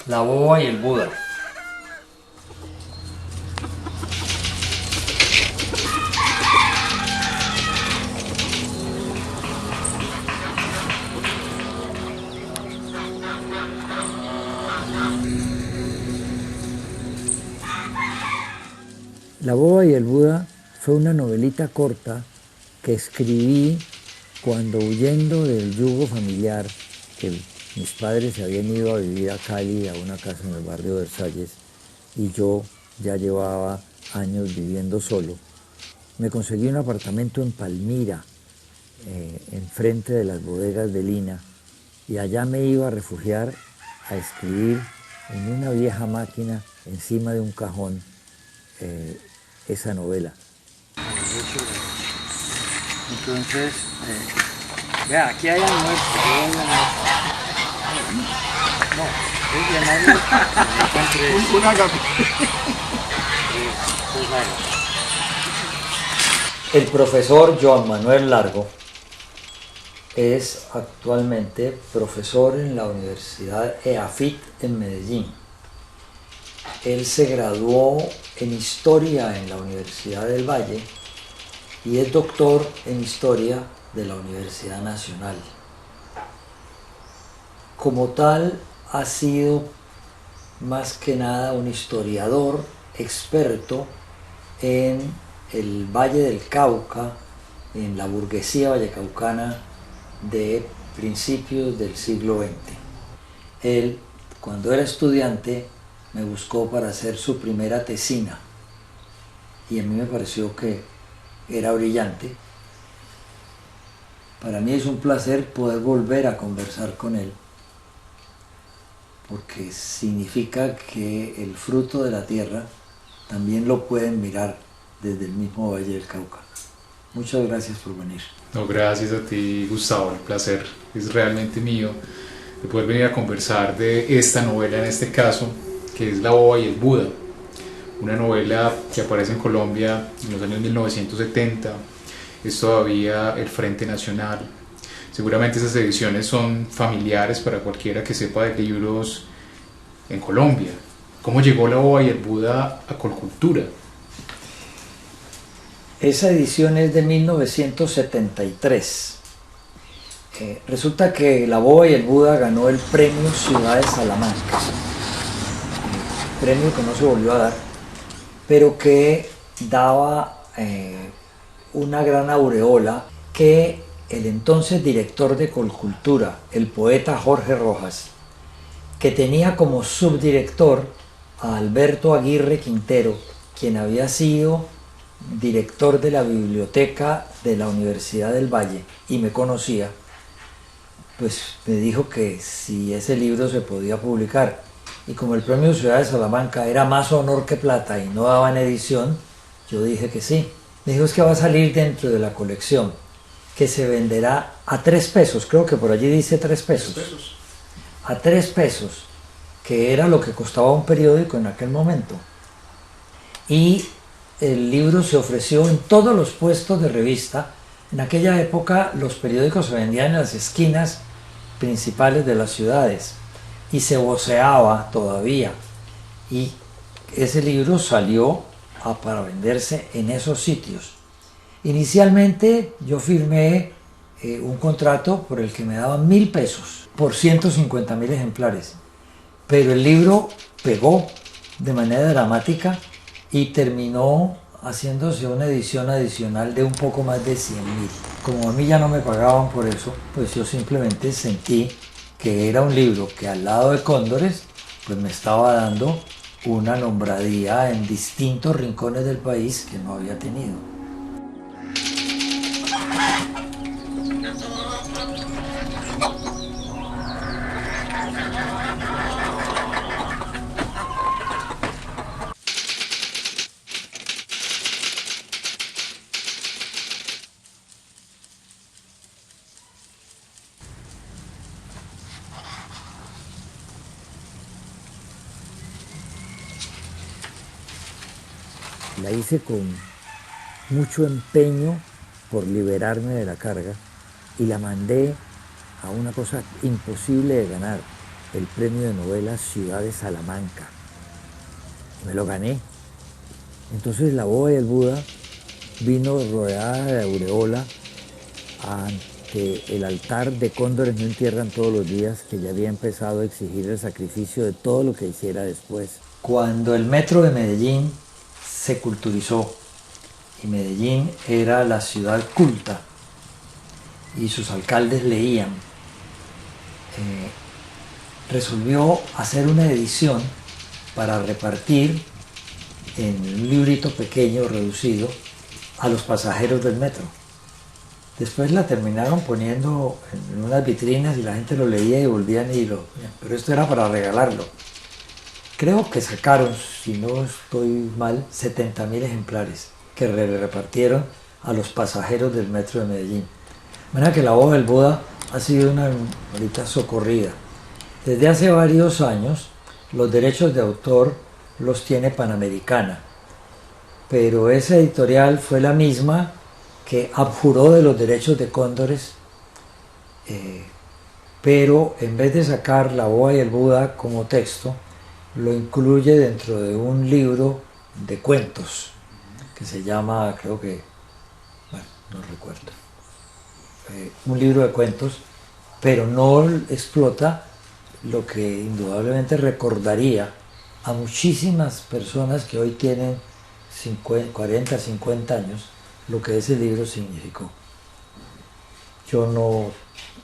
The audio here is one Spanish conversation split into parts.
La boba y el Buda. La boba y el Buda fue una novelita corta que escribí cuando, huyendo del yugo familiar, que mis padres se habían ido a vivir a Cali, a una casa en el barrio de Versalles, y yo ya llevaba años viviendo solo. Me conseguí un apartamento en Palmira, enfrente de las bodegas de Lina, y allá me iba a refugiar a escribir en una vieja máquina encima de un cajón esa novela. Entonces, vea, aquí hay almuerzo. No, es un ágape. El profesor Joan Manuel Largo es actualmente profesor en la Universidad EAFIT en Medellín. Él se graduó en Historia en la Universidad del Valle y es doctor en Historia de la Universidad Nacional. Como tal, ha sido más que nada un historiador experto en el Valle del Cauca, en la burguesía vallecaucana de principios del siglo XX. Él, cuando era estudiante, me buscó para hacer su primera tesina y a mí me pareció que era brillante. Para mí es un placer poder volver a conversar con él, porque significa que el fruto de la tierra también lo pueden mirar desde el mismo Valle del Cauca. Muchas gracias por venir. No, gracias a ti, Gustavo, el placer es realmente mío de poder venir a conversar de esta novela, en este caso, que es La boba y el Buda, una novela que aparece en Colombia en los años 1970, es todavía el Frente Nacional. Seguramente esas ediciones son familiares para cualquiera que sepa de libros en Colombia. ¿Cómo llegó La boba y el Buda a Colcultura? Esa edición es de 1973. Resulta que La boba y el Buda ganó el premio Ciudad de Salamanca, premio que no se volvió a dar, pero que daba una gran aureola que el entonces director de Colcultura, el poeta Jorge Rojas, que tenía como subdirector a Alberto Aguirre Quintero, quien había sido director de la biblioteca de la Universidad del Valle y me conocía, pues me dijo que si ese libro se podía publicar. Y como el premio Ciudad de Salamanca era más honor que plata y no daban edición, yo dije que sí. Me dijo, es que va a salir dentro de la colección, que se venderá a 3 pesos, creo que por allí dice 3 pesos. 3 pesos. A 3 pesos, que era lo que costaba un periódico en aquel momento. Y el libro se ofreció en todos los puestos de revista. En aquella época los periódicos se vendían en las esquinas principales de las ciudades y se voceaba todavía, y ese libro salió para venderse en esos sitios. Inicialmente yo firmé un contrato por el que me daban 1.000 pesos por 150.000 ejemplares, pero el libro pegó de manera dramática y terminó haciéndose una edición adicional de un poco más de 100.000. Como a mí ya no me pagaban por eso, pues yo simplemente sentí que era un libro que al lado de Cóndores pues me estaba dando una nombradía en distintos rincones del país que no había tenido. La hice con mucho empeño por liberarme de la carga y la mandé a una cosa imposible de ganar, el premio de novela Ciudad de Salamanca. Me lo gané. Entonces la boba y el Buda vino rodeada de aureola ante el altar de Cóndores no entierran todos los días, que ya había empezado a exigir el sacrificio de todo lo que hiciera después. Cuando el metro de Medellín se culturizó y Medellín era la ciudad culta y sus alcaldes leían, resolvió hacer una edición para repartir en un librito pequeño, reducido, a los pasajeros del metro. Después la terminaron poniendo en unas vitrinas y la gente lo leía y volvían y pero esto era para regalarlo. Creo que sacaron, si no estoy mal, 70.000 ejemplares que repartieron a los pasajeros del metro de Medellín. De manera que la boba del Buda ha sido una ahorita socorrida. Desde hace varios años los derechos de autor los tiene Panamericana, pero esa editorial fue la misma que abjuró de los derechos de Cóndores, pero en vez de sacar La boba y el Buda como texto, lo incluye dentro de un libro de cuentos que se llama, creo que, bueno, no recuerdo, un libro de cuentos, pero no explota lo que indudablemente recordaría a muchísimas personas que hoy tienen 40, 50 años, lo que ese libro significó. Yo no,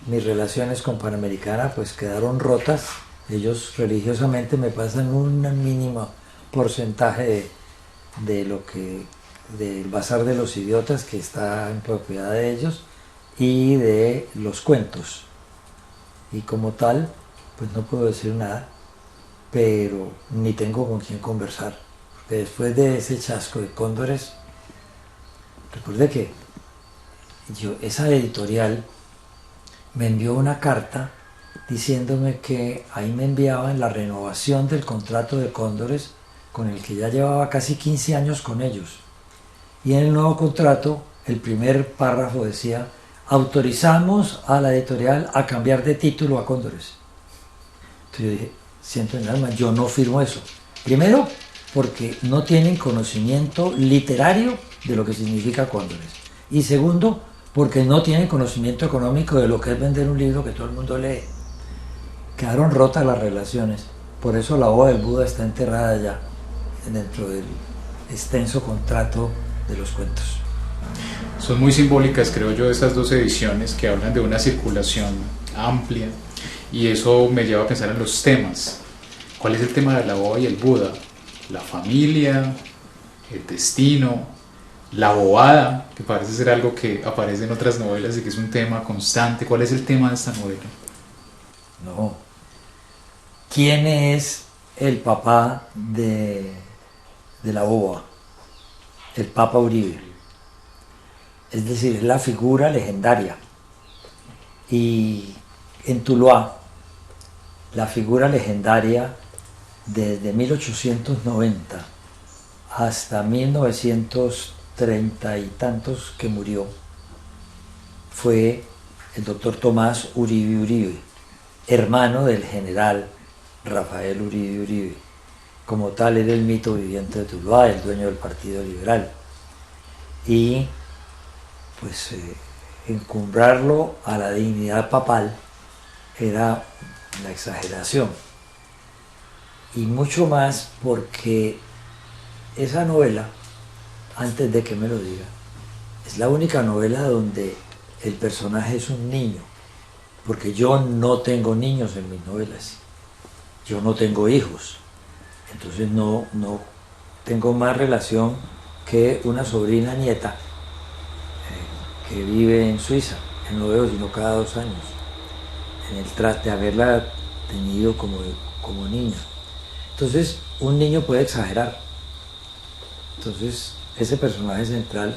mis relaciones con Panamericana pues quedaron rotas. Ellos religiosamente me pasan un mínimo porcentaje del Bazar de los Idiotas, que está en propiedad de ellos, y de los cuentos. Y como tal, pues no puedo decir nada, pero ni tengo con quién conversar. Porque después de ese chasco de Cóndores, recuerde que esa editorial me envió una carta diciéndome que ahí me enviaban la renovación del contrato de Cóndores, con el que ya llevaba casi 15 años con ellos. Y en el nuevo contrato, el primer párrafo decía: autorizamos a la editorial a cambiar de título a Cóndores. Entonces yo dije, siento en el alma, yo no firmo eso. Primero, porque no tienen conocimiento literario de lo que significa Cóndores. Y segundo, porque no tienen conocimiento económico de lo que es vender un libro que todo el mundo lee. Quedaron rotas las relaciones. Por eso La boba del Buda está enterrada ya dentro del extenso contrato de los cuentos. Son muy simbólicas, creo yo, esas dos ediciones que hablan de una circulación amplia, y eso me lleva a pensar en los temas. ¿Cuál es el tema de La boba y el Buda? La familia, el destino, la bobada, que parece ser algo que aparece en otras novelas y que es un tema constante. ¿Cuál es el tema de esta novela? No. ¿Quién es el papá de la boba? El Papa Uribe. Es decir, es la figura legendaria. Y en Tuluá, la figura legendaria desde 1890 hasta 1930 y tantos que murió, fue el doctor Tomás Uribe Uribe, hermano del general Rafael Uribe Uribe. Como tal, era el mito viviente de Tuluá, el dueño del Partido Liberal. Y pues encumbrarlo a la dignidad papal era una exageración. Y mucho más porque esa novela, antes de que me lo diga, es la única novela donde el personaje es un niño, porque yo no tengo niños en mis novelas, yo no tengo hijos. Entonces no tengo más relación que una sobrina nieta que vive en Suiza, que no veo sino cada 2 años, en el tras de haberla tenido como niña. Entonces, un niño puede exagerar. Entonces, ese personaje central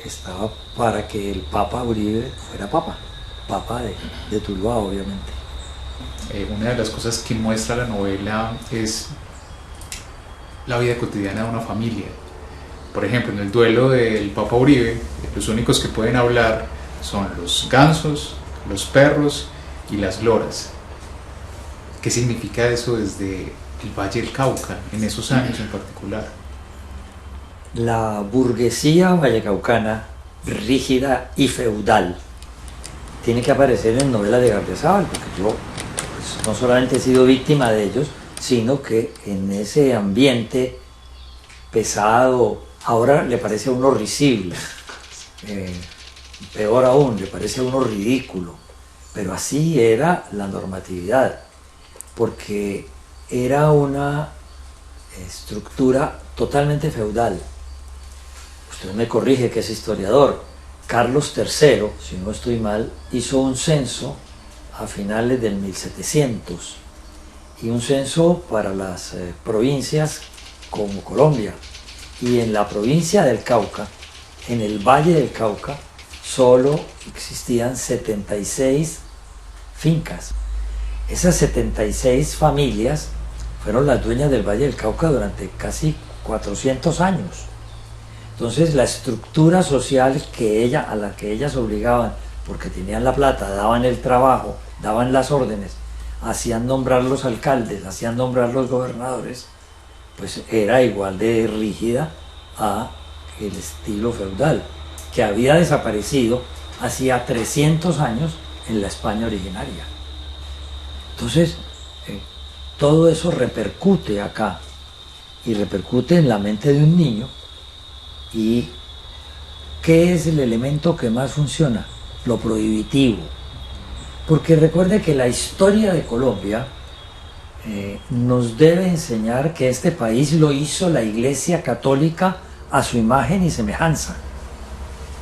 estaba para que el Papa Uribe fuera Papa de Tuluá, obviamente. Una de las cosas que muestra la novela es la vida cotidiana de una familia. Por ejemplo, en el duelo del Papa Uribe, los únicos que pueden hablar son los gansos, los perros y las loras. ¿Qué significa eso desde el Valle del Cauca, en esos años en particular? La burguesía vallecaucana, rígida y feudal, tiene que aparecer en novela de Gardiazabal, porque yo pues, no solamente he sido víctima de ellos, sino que en ese ambiente pesado, ahora le parece a uno risible, peor aún, le parece a uno ridículo, pero así era la normatividad, porque era una estructura totalmente feudal. Usted me corrige que es historiador. Carlos III, si no estoy mal, hizo un censo a finales del 1700 y un censo para las provincias como Colombia. Y en la provincia del Cauca, en el Valle del Cauca, solo existían 76 fincas. Esas 76 familias fueron las dueñas del Valle del Cauca durante casi 400 años. Entonces la estructura social a la que ellas obligaban, porque tenían la plata, daban el trabajo, daban las órdenes, hacían nombrar los alcaldes, hacían nombrar los gobernadores, pues era igual de rígida a el estilo feudal, que había desaparecido hacía 300 años en la España originaria. Entonces, todo eso repercute acá, y repercute en la mente de un niño. ¿Y qué es el elemento que más funciona? Lo prohibitivo. Porque recuerde que la historia de Colombia nos debe enseñar que este país lo hizo la Iglesia Católica a su imagen y semejanza.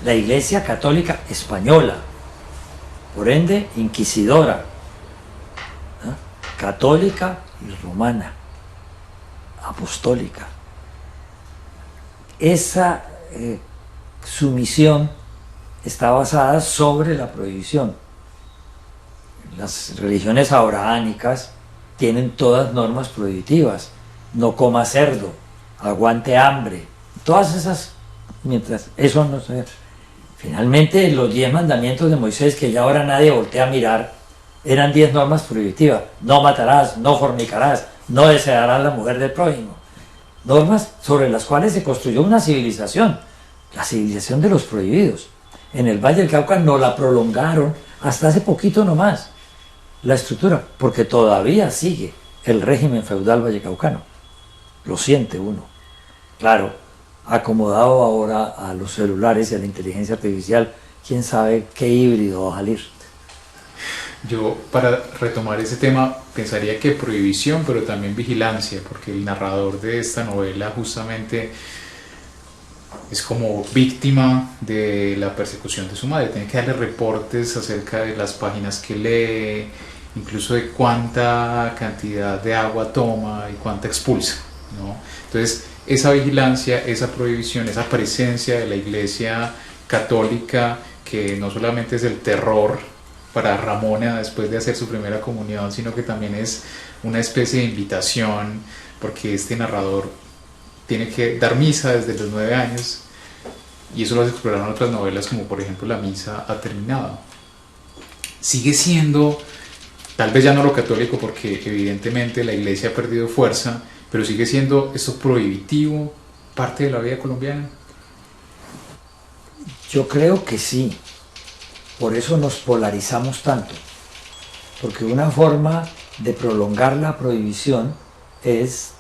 La Iglesia Católica española, por ende inquisidora, ¿no? Católica y romana, apostólica. Esa sumisión está basada sobre la prohibición. Las religiones abrahámicas tienen todas normas prohibitivas. No coma cerdo, aguante hambre, todas esas, mientras eso no se... Finalmente los 10 mandamientos de Moisés, que ya ahora nadie voltea a mirar, eran 10 normas prohibitivas. No matarás, no fornicarás, no desearás la mujer del prójimo. Normas sobre las cuales se construyó una civilización, la civilización de los prohibidos. En el Valle del Cauca no la prolongaron hasta hace poquito nomás, la estructura, porque todavía sigue el régimen feudal vallecaucano. Lo siente uno. Claro, acomodado ahora a los celulares y a la inteligencia artificial, quién sabe qué híbrido va a salir. Yo, para retomar ese tema, pensaría que prohibición, pero también vigilancia, porque el narrador de esta novela justamente es como víctima de la persecución de su madre. Tiene que darle reportes acerca de las páginas que lee, incluso de cuánta cantidad de agua toma y cuánta expulsa, ¿no? Entonces, esa vigilancia, esa prohibición, esa presencia de la Iglesia Católica, que no solamente es el terror para Ramona después de hacer su primera comunión, sino que también es una especie de invitación, porque este narrador tiene que dar misa desde los 9 años, y eso lo has explorado en otras novelas, como por ejemplo La misa ha terminado. Sigue siendo, tal vez ya no lo católico, porque evidentemente la Iglesia ha perdido fuerza, pero sigue siendo esto prohibitivo parte de la vida colombiana. Yo creo que sí. Por eso nos polarizamos tanto, porque una forma de prolongar la prohibición es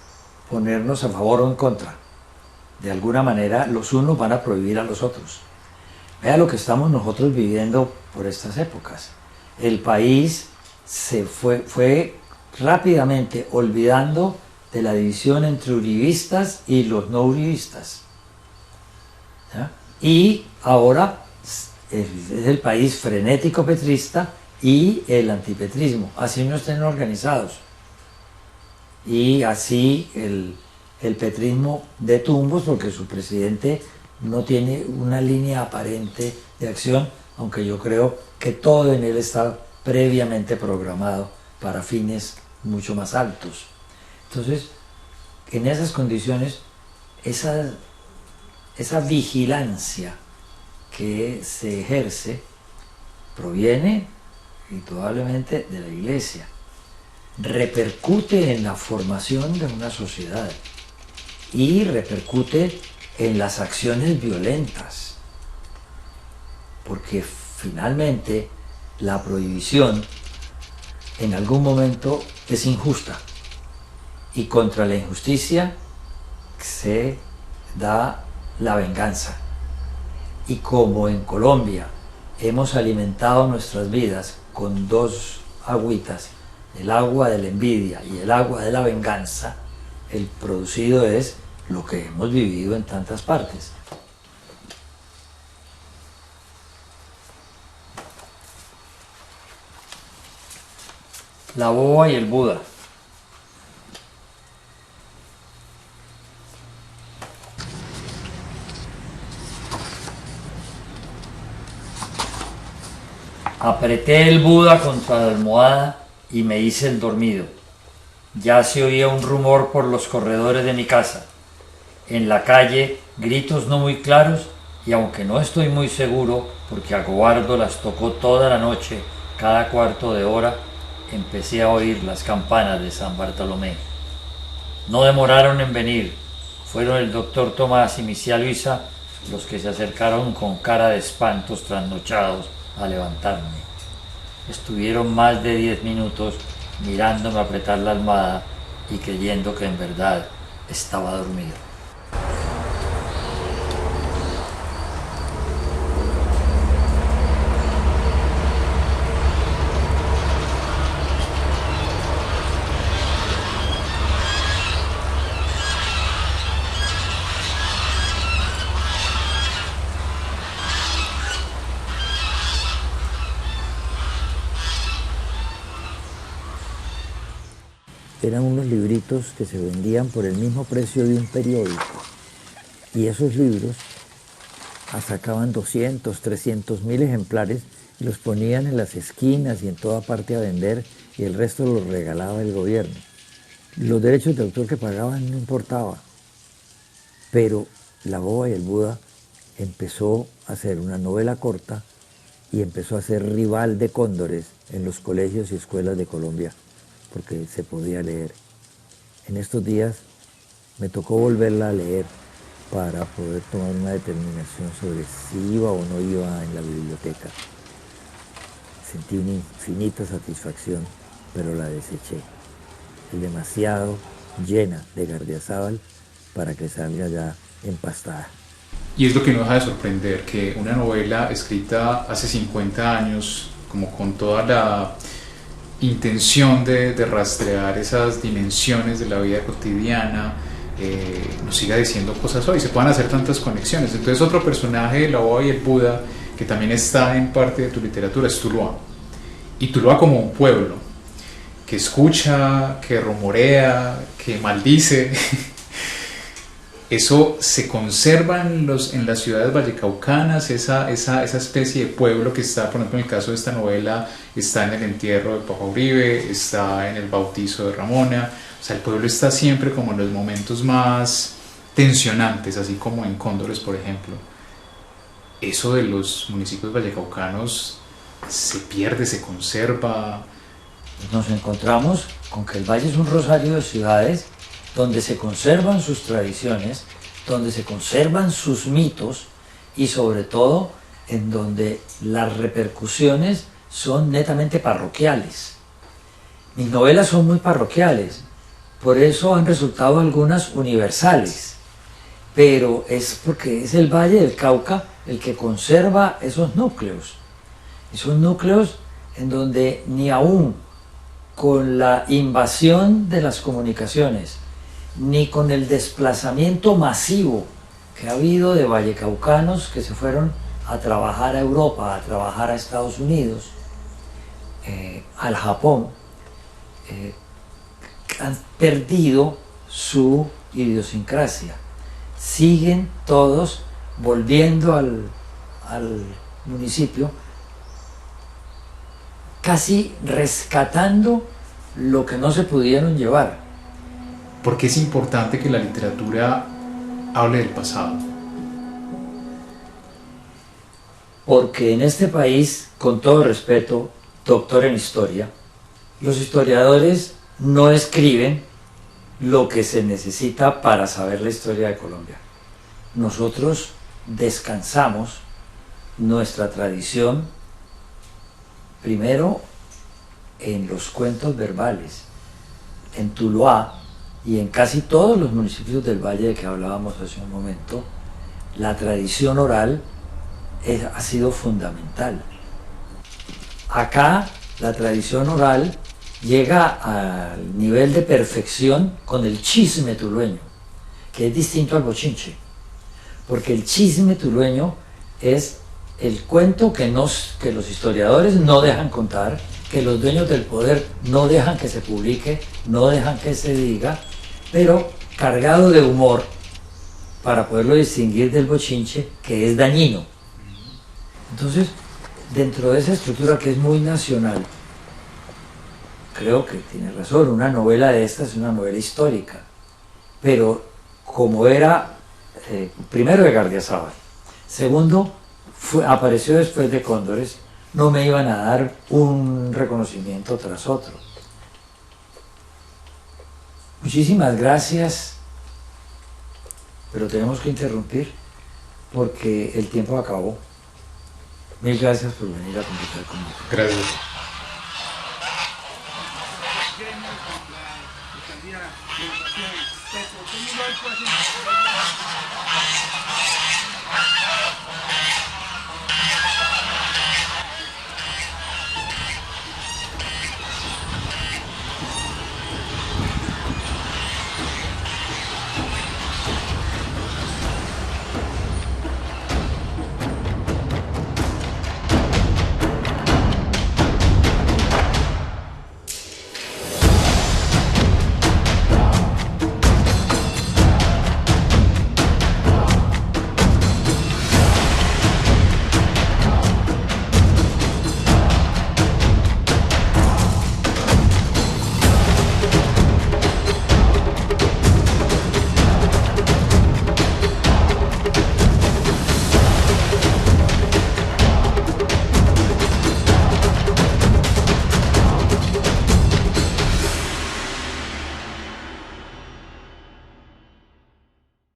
ponernos a favor o en contra. De alguna manera los unos van a prohibir a los otros. Vea lo que estamos nosotros viviendo por estas épocas. El país se fue rápidamente olvidando de la división entre uribistas y los no uribistas. ¿Ya? Y ahora es el país frenético petrista y el antipetrismo, así no estén organizados. Y así el petrismo de tumbos, porque su presidente no tiene una línea aparente de acción, aunque yo creo que todo en él está previamente programado para fines mucho más altos. Entonces, en esas condiciones, esa vigilancia que se ejerce proviene indudablemente de la Iglesia, repercute en la formación de una sociedad y repercute en las acciones violentas, porque finalmente la prohibición en algún momento es injusta y contra la injusticia se da la venganza. Y como en Colombia hemos alimentado nuestras vidas con dos agüitas, el agua de la envidia y el agua de la venganza, el producido es lo que hemos vivido en tantas partes. La boba y el Buda. Apreté el Buda contra la almohada y me hice el dormido. Ya se oía un rumor por los corredores de mi casa. En la calle, gritos no muy claros, y aunque no estoy muy seguro, porque a Gobardo las tocó toda la noche, cada cuarto de hora, empecé a oír las campanas de San Bartolomé. No demoraron en venir. Fueron el doctor Tomás y mi tía Luisa los que se acercaron con cara de espantos trasnochados a levantarme. Estuvieron más de 10 minutos mirándome apretar la almohada y creyendo que en verdad estaba dormido. Eran unos libritos que se vendían por el mismo precio de un periódico. Y esos libros sacaban 200, 300.000 ejemplares y los ponían en las esquinas y en toda parte a vender, y el resto los regalaba el gobierno. Los derechos de autor que pagaban no importaba, pero La boba y el Buda empezó a hacer una novela corta y empezó a ser rival de Cóndores en los colegios y escuelas de Colombia, porque se podía leer. En estos días me tocó volverla a leer para poder tomar una determinación sobre si iba o no iba en la biblioteca. Sentí una infinita satisfacción, pero la deseché. Es demasiado llena de Gardiazabal para que salga ya empastada. Y es lo que no deja de sorprender, que una novela escrita hace 50 años, como con toda la intención de rastrear esas dimensiones de la vida cotidiana, nos siga diciendo cosas hoy, se puedan hacer tantas conexiones. Entonces otro personaje de La boba y el Buda que también está en parte de tu literatura es Tuluá. Y Tuluá como un pueblo que escucha, que rumorea, que maldice. Eso se conserva en las ciudades vallecaucanas, esa especie de pueblo que está, por ejemplo, en el caso de esta novela, está en el entierro de Papa Uribe, está en el bautizo de Ramona. O sea, el pueblo está siempre como en los momentos más tensionantes, así como en Cóndores, por ejemplo. Eso de los municipios vallecaucanos se pierde, se conserva. Nos encontramos con que el Valle es un rosario de ciudades donde se conservan sus tradiciones, donde se conservan sus mitos y sobre todo en donde las repercusiones son netamente parroquiales. Mis novelas son muy parroquiales, por eso han resultado algunas universales, pero es porque es el Valle del Cauca el que conserva esos núcleos en donde ni aún con la invasión de las comunicaciones ni con el desplazamiento masivo que ha habido de vallecaucanos que se fueron a trabajar a Europa, a trabajar a Estados Unidos, al Japón, han perdido su idiosincrasia. Siguen todos volviendo al municipio, casi rescatando lo que no se pudieron llevar. ¿Por qué es importante que la literatura hable del pasado? Porque en este país, con todo respeto, doctor en historia, los historiadores no escriben lo que se necesita para saber la historia de Colombia. Nosotros descansamos nuestra tradición primero en los cuentos verbales, en Tuluá y en casi todos los municipios del Valle de que hablábamos hace un momento. La tradición oral ha sido fundamental. Acá la tradición oral llega al nivel de perfección con el chisme tulueño, que es distinto al bochinche, porque el chisme tulueño es el cuento que los historiadores no dejan contar, que los dueños del poder no dejan que se publique, no dejan que se diga, pero cargado de humor para poderlo distinguir del bochinche, que es dañino. Entonces, dentro de esa estructura que es muy nacional, creo que tiene razón, una novela de esta es una novela histórica, pero como era, primero de Gardiazabal, segundo, apareció después de Cóndores, no me iban a dar un reconocimiento tras otro. Muchísimas gracias, pero tenemos que interrumpir porque el tiempo acabó. Mil gracias por venir a conversar conmigo. Gracias. Gremios contra la alcaldía de Educación, Petro, ¿cómo lo hay?